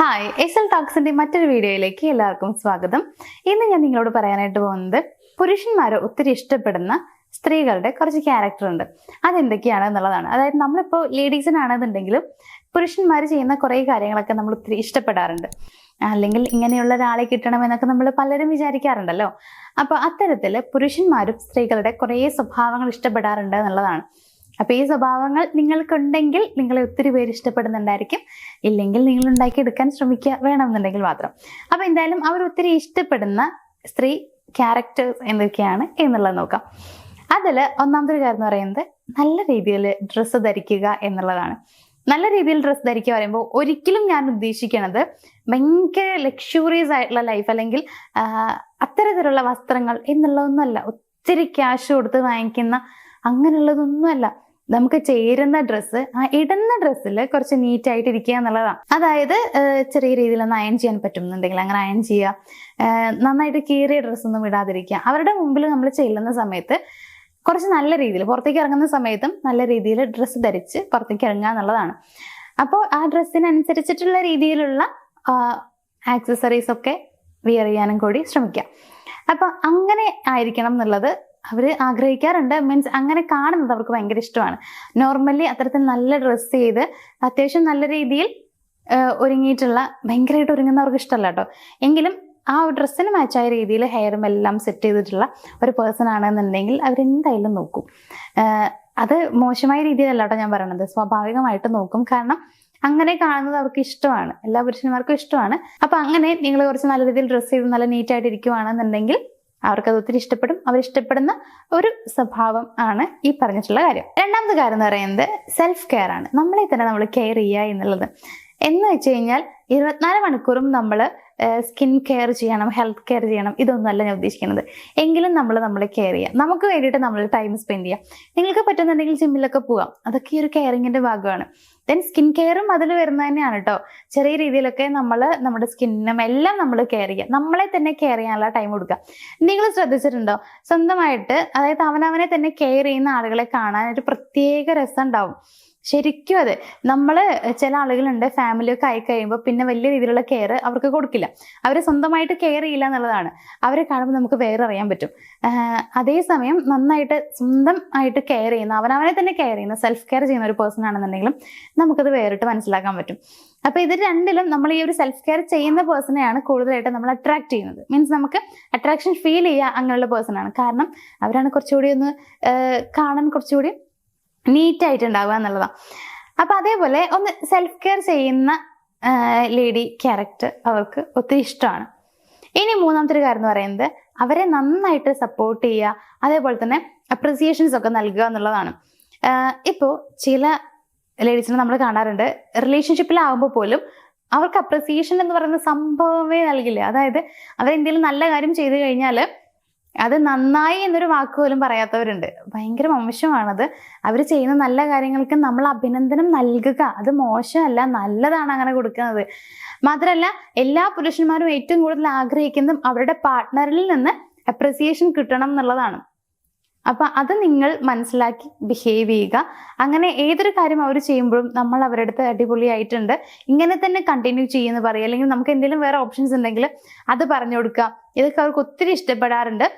Hi, SL ടോക്സിന്റെ മറ്റൊരു വീഡിയോയിലേക്ക് എല്ലാവർക്കും സ്വാഗതം. ഇന്ന് ഞാൻ നിങ്ങളോട് പറയാനായിട്ട് പോകുന്നത് പുരുഷന്മാർ ഒത്തിരി ഇഷ്ടപ്പെടുന്ന സ്ത്രീകളുടെ കുറച്ച് ക്യാരക്ടർ ഉണ്ട്. അതെന്തൊക്കെയാണ് എന്നുള്ളതാണ്. അതായത് നമ്മളിപ്പോൾ ലേഡീസിനാണെന്നുണ്ടെങ്കിലും പുരുഷന്മാർ ചെയ്യുന്ന കുറേ കാര്യങ്ങളൊക്കെ നമ്മൾ ഒത്തിരി ഇഷ്ടപ്പെടാറുണ്ട്. അല്ലെങ്കിൽ ഇങ്ങനെയുള്ള ഒരാളെ കിട്ടണമെന്നൊക്കെ നമ്മൾ പലരും വിചാരിക്കാറുണ്ടല്ലോ. അപ്പോൾ അത്തരത്തിൽ പുരുഷന്മാരും സ്ത്രീകളുടെ കുറേ സ്വഭാവങ്ങൾ ഇഷ്ടപ്പെടാറുണ്ട് എന്നുള്ളതാണ്. അപ്പൊ ഈ സ്വഭാവങ്ങൾ നിങ്ങൾക്കുണ്ടെങ്കിൽ നിങ്ങളെ ഒത്തിരി പേര് ഇഷ്ടപ്പെടുന്നുണ്ടായിരിക്കും. ഇല്ലെങ്കിൽ നിങ്ങൾ ഉണ്ടാക്കിയെടുക്കാൻ ശ്രമിക്കുക, വേണമെന്നുണ്ടെങ്കിൽ മാത്രം. അപ്പൊ എന്തായാലും അവർ ഒത്തിരി ഇഷ്ടപ്പെടുന്ന സ്ത്രീ ക്യാരക്ടേഴ്സ് എന്തൊക്കെയാണ് എന്നുള്ളത് നോക്കാം. അതില് ഒന്നാമത്തെ കാര്യം എന്ന് പറയുന്നത് നല്ല രീതിയിൽ ഡ്രസ്സ് ധരിക്കുക എന്നുള്ളതാണ്. നല്ല രീതിയിൽ ഡ്രസ്സ് ധരിക്കുക പറയുമ്പോൾ ഒരിക്കലും ഞാൻ ഉദ്ദേശിക്കുന്നത് ഭയങ്കര ലക്ഷൂറിയസ് ആയിട്ടുള്ള ലൈഫ് അല്ലെങ്കിൽ അത്തരത്തിലുള്ള വസ്ത്രങ്ങൾ എന്നുള്ളതൊന്നുമല്ല. ഒത്തിരി ക്യാഷ് കൊടുത്ത് വാങ്ങിക്കുന്ന അങ്ങനെയുള്ളതൊന്നുമല്ല. നമുക്ക് ചേരുന്ന ഡ്രസ്സ്, ആ ഇടുന്ന ഡ്രസ്സിൽ കുറച്ച് നീറ്റ് ആയിട്ട് ഇരിക്കുക എന്നുള്ളതാണ്. അതായത് ചെറിയ രീതിയിൽ ഒന്ന് അയൺ ചെയ്യാൻ പറ്റുന്നുണ്ടെങ്കിൽ അങ്ങനെ അയൺ ചെയ്യുക. നന്നായിട്ട് കീറിയ ഡ്രസ്സൊന്നും ഇടാതിരിക്കുക. അവരുടെ മുമ്പിൽ നമ്മൾ ചെല്ലുന്ന സമയത്ത് കുറച്ച് നല്ല രീതിയിൽ പുറത്തേക്ക് ഇറങ്ങുന്ന സമയത്തും നല്ല രീതിയിൽ ഡ്രസ്സ് ധരിച്ച് പുറത്തേക്ക് ഇറങ്ങുക എന്നുള്ളതാണ്. അപ്പോൾ ആ ഡ്രസ്സിനനുസരിച്ചിട്ടുള്ള രീതിയിലുള്ള ആക്സസറീസ് ഒക്കെ വിയർ ചെയ്യാനും കൂടി ശ്രമിക്കുക. അപ്പൊ അങ്ങനെ ആയിരിക്കണം എന്നുള്ളത് അവർ ആഗ്രഹിക്കാറുണ്ട്. മീൻസ് അങ്ങനെ കാണുന്നത് അവർക്ക് ഭയങ്കര ഇഷ്ടമാണ്. നോർമലി അത്തരത്തിൽ നല്ല ഡ്രസ്സ് ചെയ്ത് അത്യാവശ്യം നല്ല രീതിയിൽ ഒരുങ്ങിയിട്ടുള്ള ഭയങ്കരമായിട്ട് ഒരുങ്ങുന്നവർക്ക് ഇഷ്ടമല്ല കേട്ടോ. എങ്കിലും ആ ഡ്രസ്സിന് മാച്ചായ രീതിയിൽ ഹെയറും എല്ലാം സെറ്റ് ചെയ്തിട്ടുള്ള ഒരു പേഴ്സൺ ആണെന്നുണ്ടെങ്കിൽ അവരെന്തായാലും നോക്കും. അത് മോശമായ രീതിയിലല്ല കേട്ടോ ഞാൻ പറയണത്, സ്വാഭാവികമായിട്ട് നോക്കും. കാരണം അങ്ങനെ കാണുന്നത് അവർക്ക് ഇഷ്ടമാണ്, എല്ലാ പുരുഷന്മാർക്കും ഇഷ്ടമാണ്. അപ്പൊ അങ്ങനെ നിങ്ങൾ കുറച്ച് നല്ല രീതിയിൽ ഡ്രസ്സ് ചെയ്ത് നല്ല നീറ്റായിട്ട് ഇരിക്കുവാണെന്നുണ്ടെങ്കിൽ അവർക്കത് ഒത്തിരി ഇഷ്ടപ്പെടും. അവരിഷ്ടപ്പെടുന്ന ഒരു സ്വഭാവം ആണ് ഈ പറഞ്ഞിട്ടുള്ള കാര്യം. രണ്ടാമത്തെ കാര്യം എന്ന് പറയുന്നത് സെൽഫ് കെയർ ആണ്. നമ്മളെ തന്നെ നമ്മൾ കെയർ ചെയ്യുക എന്നുള്ളത്. എന്ന് വെച്ച് കഴിഞ്ഞാൽ 24 മണിക്കൂറും നമ്മൾ സ്കിൻ കെയർ ചെയ്യണം, ഹെൽത്ത് കെയർ ചെയ്യണം, ഇതൊന്നുമല്ല ഞാൻ ഉദ്ദേശിക്കുന്നത്. എങ്കിലും നമ്മളെ കെയർ ചെയ്യുക. നമുക്ക് വേണ്ടിയിട്ട് നമ്മൾ ടൈം സ്പെൻഡ് ചെയ്യാം. നിങ്ങൾക്ക് പറ്റുന്നുണ്ടെങ്കിൽ ജിമ്മിലൊക്കെ പോകാം. അതൊക്കെ ഈ ഒരു കെയറിങ്ങിന്റെ ഭാഗമാണ്. ദെൻ സ്കിൻ കെയറും അതിൽ വരുന്നത് തന്നെയാണ് കേട്ടോ. ചെറിയ രീതിയിലൊക്കെ നമ്മുടെ സ്കിന്നും എല്ലാം നമ്മൾ കെയർ ചെയ്യുക. നമ്മളെ തന്നെ കെയർ ചെയ്യാനുള്ള ടൈം കൊടുക്കുക. നിങ്ങൾ ശ്രദ്ധിച്ചിട്ടുണ്ടോ, സ്വന്തമായിട്ട് അതായത് അവനവനെ തന്നെ കെയർ ചെയ്യുന്ന ആളുകളെ കാണാൻ ഒരു പ്രത്യേക രസം ഉണ്ടാവും. ശരിക്കും അതെ. ചില ആളുകളുണ്ട് ഫാമിലിയൊക്കെ ആയി കഴിയുമ്പോൾ പിന്നെ വലിയ രീതിയിലുള്ള കെയർ അവർക്ക് കൊടുക്കില്ല. അവർ സ്വന്തമായിട്ട് കെയർ ചെയ്യില്ല എന്നുള്ളതാണ്. അവരെ കാണുമ്പോൾ നമുക്ക് വേറെ അറിയാൻ പറ്റും. അതേസമയം നന്നായിട്ട് സ്വന്തം ആയിട്ട് കെയർ ചെയ്യുന്ന, അവനവനെ തന്നെ കെയർ ചെയ്യുന്ന, സെൽഫ് കെയർ ചെയ്യുന്ന ഒരു പേഴ്സൺ ആണെന്നുണ്ടെങ്കിലും നമുക്കത് വേറിട്ട് മനസ്സിലാക്കാൻ പറ്റും. അപ്പൊ ഇത് രണ്ടിലും നമ്മൾ ഈ ഒരു സെൽഫ് കെയർ ചെയ്യുന്ന പേഴ്സണെയാണ് കൂടുതലായിട്ട് നമ്മൾ അട്രാക്ട് ചെയ്യുന്നത്. മീൻസ് നമുക്ക് അട്രാക്ഷൻ ഫീൽ ചെയ്യുക അങ്ങനെയുള്ള പേഴ്സൺ ആണ്. കാരണം അവരാണ് കുറച്ചുകൂടി ഒന്ന് കാണാൻ കുറച്ചുകൂടി നീറ്റ് ആയിട്ടുണ്ടാവുക എന്നുള്ളതാണ്. അപ്പൊ അതേപോലെ ഒന്ന് സെൽഫ് കെയർ ചെയ്യുന്ന ലേഡി ക്യാരക്ടർ അവർക്ക് ഒത്തിരി ഇഷ്ടമാണ്. ഇനി മൂന്നാമത്തെ ഒരു കാര്യം എന്ന് പറയുന്നത് അവരെ നന്നായിട്ട് സപ്പോർട്ട് ചെയ്യുക, അതേപോലെ തന്നെ അപ്രിസിയേഷൻസ് ഒക്കെ നൽകുക എന്നുള്ളതാണ്. ഇപ്പോൾ ചില ലേഡീസിനെ നമ്മൾ കാണാറുണ്ട്, റിലേഷൻഷിപ്പിലാവുമ്പോൾ പോലും അവർക്ക് അപ്രിസിയേഷൻ എന്ന് പറയുന്ന സംഭവമേ നൽകില്ല. അതായത് അവരെന്തെങ്കിലും നല്ല കാര്യം ചെയ്തു കഴിഞ്ഞാൽ അത് നന്നായി എന്നൊരു വാക്ക് പോലും പറയാത്തവരുണ്ട്. ഭയങ്കര മോശമാണത്. അവർ ചെയ്യുന്ന നല്ല കാര്യങ്ങൾക്ക് നമ്മൾ അഭിനന്ദനം നൽകുക, അത് മോശമല്ല, നല്ലതാണ് അങ്ങനെ കൊടുക്കുന്നത്. മാത്രമല്ല എല്ലാ പുരുഷന്മാരും ഏറ്റവും കൂടുതൽ ആഗ്രഹിക്കുന്നതും അവരുടെ പാർട്ട്ണറിൽ നിന്ന് അപ്രിസിയേഷൻ കിട്ടണം എന്നുള്ളതാണ്. അപ്പൊ അത് നിങ്ങൾ മനസ്സിലാക്കി ബിഹേവ് ചെയ്യുക. അങ്ങനെ ഏതൊരു കാര്യം അവർ ചെയ്യുമ്പോഴും നമ്മൾ അവരുടെ അടുത്ത് അടിപൊളിയായിട്ടുണ്ട്, ഇങ്ങനെ തന്നെ കണ്ടിന്യൂ ചെയ്യുമെന്ന് പറയുക. അല്ലെങ്കിൽ നമുക്ക് എന്തെങ്കിലും വേറെ ഓപ്ഷൻസ് ഉണ്ടെങ്കിൽ അത് പറഞ്ഞു കൊടുക്കുക. ഇതൊക്കെ അവർക്ക് ഒത്തിരി ഇഷ്ടപ്പെടാറുണ്ട്.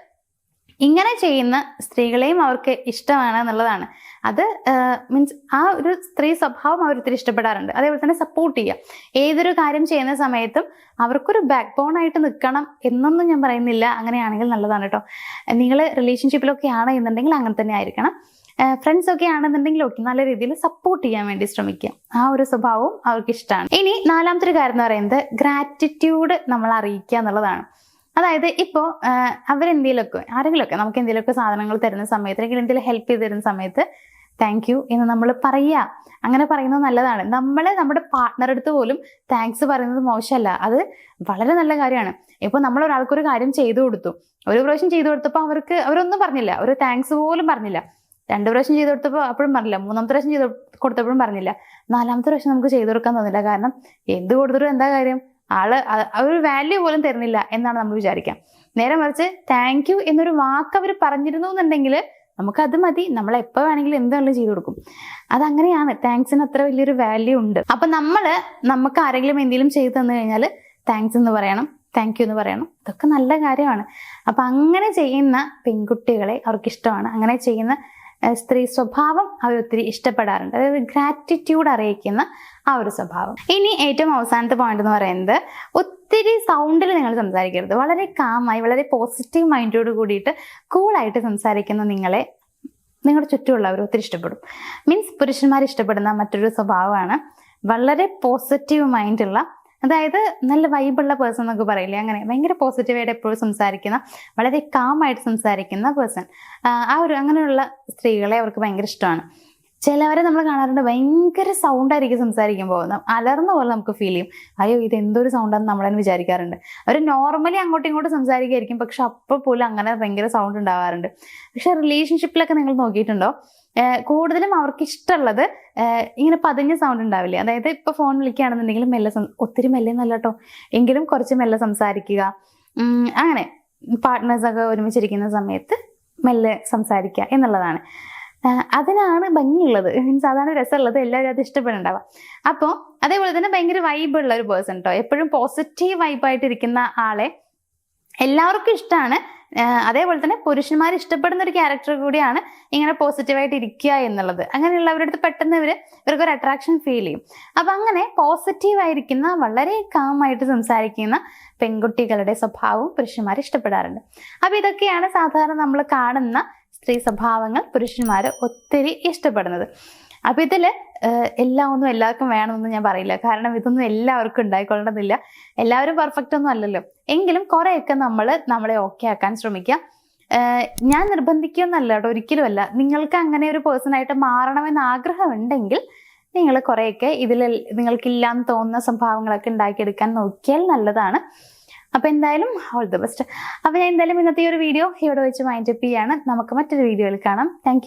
ഇങ്ങനെ ചെയ്യുന്ന സ്ത്രീകളെയും അവർക്ക് ഇഷ്ടമാണ് എന്നുള്ളതാണ്. അത് മീൻസ് ആ ഒരു സ്ത്രീ സ്വഭാവം അവർ ഒത്തിരി ഇഷ്ടപ്പെടാറുണ്ട്. അതേപോലെ തന്നെ സപ്പോർട്ട് ചെയ്യുക. ഏതൊരു കാര്യം ചെയ്യുന്ന സമയത്തും അവർക്കൊരു ബാക്ക് ബോൺ ആയിട്ട് നിൽക്കണം എന്നൊന്നും ഞാൻ പറയുന്നില്ല. അങ്ങനെയാണെങ്കിൽ നല്ലതാണ് കേട്ടോ. നിങ്ങൾ റിലേഷൻഷിപ്പിലൊക്കെ ആണ് എന്നുണ്ടെങ്കിൽ അങ്ങനെ തന്നെ ആയിരിക്കണം. ഫ്രണ്ട്സ് ഒക്കെ ആണെന്നുണ്ടെങ്കിൽ ഓക്കെ, നല്ല രീതിയിൽ സപ്പോർട്ട് ചെയ്യാൻ വേണ്ടി ശ്രമിക്കുക. ആ ഒരു സ്വഭാവവും അവർക്ക് ഇഷ്ടമാണ്. ഇനി നാലാമത്തെ ഒരു കാര്യം എന്ന് പറയുന്നത് ഗ്രാറ്റിറ്റ്യൂഡ് നമ്മൾ അറിയിക്കുക എന്നുള്ളതാണ്. അതായത് ഇപ്പോൾ അവരെന്തെങ്കിലുമൊക്കെ ആരെങ്കിലുമൊക്കെ നമുക്ക് എന്തെങ്കിലുമൊക്കെ സാധനങ്ങൾ തരുന്ന സമയത്ത് അല്ലെങ്കിൽ എന്തെങ്കിലും ഹെൽപ്പ് ചെയ്ത് തരുന്ന സമയത്ത് താങ്ക് യു എന്ന് നമ്മൾ പറയുക. അങ്ങനെ പറയുന്നത് നല്ലതാണ്. നമ്മുടെ പാർട്ട്ണറുടെ അടുത്ത് പോലും താങ്ക്സ് പറയുന്നത് മോശമല്ല, അത് വളരെ നല്ല കാര്യമാണ്. ഇപ്പോൾ നമ്മൾ ഒരാൾക്കൊരു കാര്യം ചെയ്തു കൊടുത്തു, ഒരു പ്രാവശ്യം ചെയ്തു കൊടുത്തപ്പോൾ അവരൊന്നും പറഞ്ഞില്ല, ഒരു താങ്ക്സ് പോലും പറഞ്ഞില്ല. 2 പ്രാവശ്യം ചെയ്തു കൊടുത്തപ്പോൾ അപ്പോഴും പറഞ്ഞില്ല, 3ാമത്തെ പ്രാവശ്യം ചെയ്ത് കൊടുത്തപ്പോഴും പറഞ്ഞില്ല, 4ാമത്തെ പ്രാവശ്യം നമുക്ക് ചെയ്തു കൊടുക്കാൻ തോന്നില്ല. കാരണം എന്ത് കൊടുത്തിട്ടും എന്താ കാര്യം, ഒരു വാല്യൂ പോലും തരുന്നില്ല എന്നാണ് നമ്മൾ വിചാരിക്കാം. നേരെ മറിച്ച് താങ്ക് യു എന്നൊരു വാക്ക് അവർ പറഞ്ഞിരുന്നു എന്നുണ്ടെങ്കിൽ നമുക്കത് മതി, നമ്മൾ എപ്പോൾ വേണമെങ്കിലും എന്താണെങ്കിലും ചെയ്തു കൊടുക്കും. അതങ്ങനെയാണ്, താങ്ക്സിന് അത്ര വലിയൊരു വാല്യൂ ഉണ്ട്. അപ്പം നമുക്ക് ആരെങ്കിലും എന്തെങ്കിലും ചെയ്തു തന്നു കഴിഞ്ഞാൽ താങ്ക്സ് എന്ന് പറയണം, താങ്ക് യു എന്ന് പറയണം. ഇതൊക്കെ നല്ല കാര്യമാണ്. അപ്പം അങ്ങനെ ചെയ്യുന്ന പെൺകുട്ടികളെ അവർക്കിഷ്ടമാണ്. അങ്ങനെ ചെയ്യുന്ന സ്ത്രീ സ്വഭാവം അവർ ഒത്തിരി ഇഷ്ടപ്പെടാറുണ്ട്. അതായത് ഗ്രാറ്റിറ്റ്യൂഡ് അറിയിക്കുന്ന ആ ഒരു സ്വഭാവം. ഇനി ഏറ്റവും അവസാനത്തെ പോയിന്റ് എന്ന് പറയുന്നത്, ഒത്തിരി സൗണ്ടിൽ നിങ്ങൾ സംസാരിക്കരുത്. വളരെ കാമായി, വളരെ പോസിറ്റീവ് മൈൻഡോട് കൂടിയിട്ട് കൂളായിട്ട് സംസാരിക്കുന്ന നിങ്ങളെ നിങ്ങളുടെ ചുറ്റുമുള്ളവർ ഒത്തിരി ഇഷ്ടപ്പെടും. മീൻസ് പുരുഷന്മാർ ഇഷ്ടപ്പെടുന്ന മറ്റൊരു സ്വഭാവമാണ് വളരെ പോസിറ്റീവ് മൈൻഡുള്ള, അതായത് നല്ല വൈബുള്ള പേഴ്സൺ എന്നൊക്കെ പറയില്ലേ, അങ്ങനെ ഭയങ്കര പോസിറ്റീവായിട്ട് എപ്പോഴും സംസാരിക്കുന്ന, വളരെ കാമായിട്ട് സംസാരിക്കുന്ന പേഴ്സൺ. അങ്ങനെയുള്ള സ്ത്രീകളെ അവർക്ക് ഭയങ്കര ഇഷ്ടമാണ്. ചിലവരെ നമ്മൾ കാണാറുണ്ട്, ഭയങ്കര സൗണ്ടായിരിക്കും സംസാരിക്കുമ്പോൾ, അലർന്ന പോലെ നമുക്ക് ഫീൽ ചെയ്യും. അയ്യോ ഇത് എന്തൊരു സൗണ്ടാണെന്ന് നമ്മളെന്ന് വിചാരിക്കാറുണ്ട്. അവർ നോർമലി അങ്ങോട്ടും ഇങ്ങോട്ടും സംസാരിക്കുമായിരിക്കും, പക്ഷെ അപ്പോൾ പോലും അങ്ങനെ ഭയങ്കര സൗണ്ട് ഉണ്ടാവാറുണ്ട്. പക്ഷെ റിലേഷൻഷിപ്പിലൊക്കെ നിങ്ങൾ നോക്കിയിട്ടുണ്ടോ, കൂടുതലും അവർക്ക് ഇഷ്ടമുള്ളത് ഇങ്ങനെ പതിഞ്ഞ സൗണ്ട് ഉണ്ടാവില്ലേ. അതായത് ഇപ്പൊ ഫോൺ വിളിക്കുകയാണെന്നുണ്ടെങ്കിലും ഒത്തിരി മെല്ലെ എന്നല്ല കേട്ടോ, എങ്കിലും കുറച്ച് മെല്ലെ സംസാരിക്കുക. അങ്ങനെ പാർട്ട്നേഴ്സൊക്കെ ഒരുമിച്ചിരിക്കുന്ന സമയത്ത് മെല്ലെ സംസാരിക്കുക എന്നുള്ളതാണ്. അതിനാണ് ഭംഗിയുള്ളത്, മീൻസ് അതാണ് രസമുള്ളത്, എല്ലാവരും അത് ഇഷ്ടപ്പെടുന്നുണ്ടാവുക. അപ്പോൾ അതേപോലെ തന്നെ ഭയങ്കര വൈബുള്ള ഒരു പേഴ്സൺ കേട്ടോ, എപ്പോഴും പോസിറ്റീവ് വൈബായിട്ടിരിക്കുന്ന ആളെ എല്ലാവർക്കും ഇഷ്ടമാണ്. അതേപോലെ തന്നെ പുരുഷന്മാർ ഇഷ്ടപ്പെടുന്ന ഒരു ക്യാരക്ടർ കൂടിയാണ് ഇങ്ങനെ പോസിറ്റീവായിട്ട് ഇരിക്കുക എന്നുള്ളത്. അങ്ങനെയുള്ളവരുടെ അടുത്ത് പെട്ടെന്ന് ഇവർക്കൊരു അട്രാക്ഷൻ ഫീൽ ചെയ്യും. അപ്പം അങ്ങനെ പോസിറ്റീവായിരിക്കുന്ന, വളരെ കാമായിട്ട് സംസാരിക്കുന്ന പെൺകുട്ടികളുടെ സ്വഭാവവും പുരുഷന്മാർ ഇഷ്ടപ്പെടാറുണ്ട്. അപ്പം ഇതൊക്കെയാണ് സാധാരണ നമ്മൾ കാണുന്ന സ്ത്രീ സ്വഭാവങ്ങൾ പുരുഷന്മാർ ഒത്തിരി ഇഷ്ടപ്പെടുന്നത്. അപ്പം ഇതിൽ ഒന്നും എല്ലാവർക്കും വേണമെന്ന് ഞാൻ പറയില്ല, കാരണം ഇതൊന്നും എല്ലാവർക്കും ഉണ്ടായിക്കൊള്ളണമെന്നില്ല. എല്ലാവരും പെർഫെക്റ്റ് ഒന്നും അല്ലല്ലോ. എങ്കിലും കുറേയൊക്കെ നമ്മളെ ഓക്കെ ആക്കാൻ ശ്രമിക്കുക. ഞാൻ നിർബന്ധിക്കുമെന്നല്ല കേട്ടോ, ഒരിക്കലും അല്ല. നിങ്ങൾക്ക് അങ്ങനെ ഒരു പേഴ്സണായിട്ട് മാറണമെന്ന് ആഗ്രഹമുണ്ടെങ്കിൽ നിങ്ങൾ കുറേയൊക്കെ നിങ്ങൾക്കില്ലാന്ന് തോന്നുന്ന സ്വഭാവങ്ങളൊക്കെ ഉണ്ടാക്കിയെടുക്കാൻ നോക്കിയാൽ നല്ലതാണ്. അപ്പോൾ എന്തായാലും ഓൾ ദി ബെസ്റ്റ്. അപ്പോൾ ഞാൻ എന്തായാലും ഇന്നത്തെ ഈ ഒരു വീഡിയോ ഇവിടെ വെച്ച് വൈൻഡപ്പ് ചെയ്യാണ്. നമുക്ക് മറ്റൊരു വീഡിയോയിൽ കാണാം. താങ്ക്